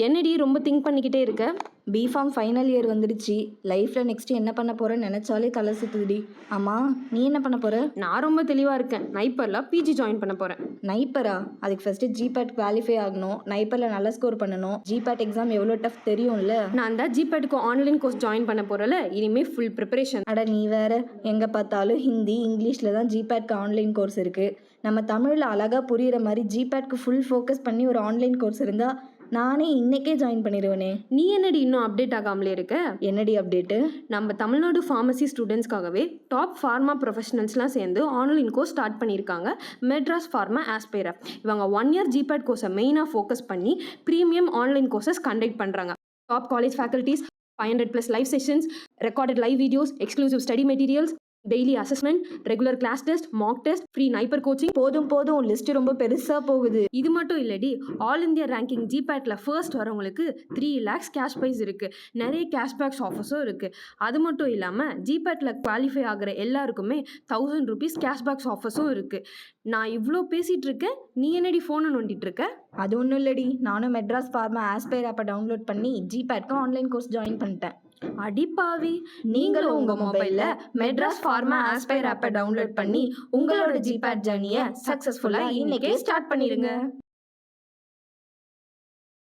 என்னடி ரொம்ப திங்க் பண்ணிக்கிட்டே இருக்க? பிஃபார்ம் ஃபைனல் இயர் வந்துடுச்சு. லைஃப்பில் நெக்ஸ்ட்டு என்ன பண்ண போகிறேன்னு நினச்சாலே தலை சுற்றுதுடி. ஆமாம், நீ என்ன பண்ண போகிற? நான் ரொம்ப தெளிவாக இருக்கேன். நைப்பரில் பிஜி ஜாயின் பண்ண போகிறேன். நைப்பரா? அதுக்கு ஃபஸ்ட்டு ஜிபேட் குவாலிஃபை ஆகணும். நைப்பரில் நல்ல ஸ்கோர் பண்ணணும். ஜிபேட் எக்ஸாம் எவ்வளோ டஃப் தெரியும்ல. நான் தான் ஜிபேட்டுக்கு ஆன்லைன் கோர்ஸ் ஜாயின் பண்ண போகிறல, இனிமேல் ஃபுல் ப்ரிப்பரேஷன். அட நீ வேற, எங்கே பார்த்தாலும் ஹிந்தி இங்கிலீஷில் தான் ஜிபேட்க்கு ஆன்லைன் கோர்ஸ் இருக்குது. நம்ம தமிழில் அழகாக புரிகிற மாதிரி ஜிபேட்க்கு ஃபுல் ஃபோக்கஸ் பண்ணி ஒரு ஆன்லைன் கோர்ஸ் இருந்தால் நானே இன்றைக்கே ஜாயின் பண்ணிடுவேனே. நீ என்னடி இன்னும் அப்டேட் ஆகாமலே இருக்க? என்னடி அப்டேட்டு? நம்ம தமிழ்நாடு ஃபார்மசி ஸ்டூடெண்ட்ஸ்க்காகவே டாப் ஃபார்மா ப்ரொஃபஷனல்ஸ்லாம் சேர்ந்து ஆன்லைன் கோர்ஸ் ஸ்டார்ட் பண்ணியிருக்காங்க. Madras pharma Aspira. இவங்க 1 இயர் ஜிபேட் கோர்ஸை மெயினாக ஃபோக்கஸ் பண்ணி ப்ரீமியம் ஆன்லைன் கோர்சஸ் கண்டக்ட் பண்ணுறாங்க. Top college faculties, 500+ live sessions, recorded live videos, exclusive study materials, daily assessment, regular class test, mock test, free NIPER coaching. போதும் list ரொம்ப பெருசாக போகுது. இது மட்டும் இல்லடி, ஆல் இந்தியா ரேங்கிங் ஜிபேட்டில் ஃபர்ஸ்ட் வரவங்களுக்கு 3 lakhs கேஷ் ப்ரைஸ் இருக்குது. நிறைய கேஷ்பேக்ஸ் ஆஃபர்ஸும் இருக்குது. அது மட்டும் இல்லாமல் ஜிபேட்டில் குவாலிஃபை ஆகிற எல்லாருக்குமே 1000 rupees கேஷ்பேக்ஸ் ஆஃபர்ஸும் இருக்குது. நான் இவ்வளோ பேசிகிட்டு இருக்கேன், நீ என்னடி ஃபோனை நோண்டிட்டு இருக்க? அது ஒன்றும் இல்லடி, நானும் மெட்ராஸ் ஃபார்மா ஆஸ்பைர் ஆப்பை டவுன்லோட் பண்ணி ஜிபேட்க்கு ஆன்லைன் கோர்ஸ் ஜாயின் பண்ணிட்டேன். அடிப்பாவி, நீங்களும் உங்கள் மொபைலில் மெட்ராஸ் ஃபார்மா ஆஸ்பைர் ஆப்பை டவுன்லோட் பண்ணி உங்களோட ஜிபேட் ஜர்னியை சக்ஸஸ்ஃபுல்லாக இன்னைக்கே ஸ்டார்ட் பண்ணிடுங்க.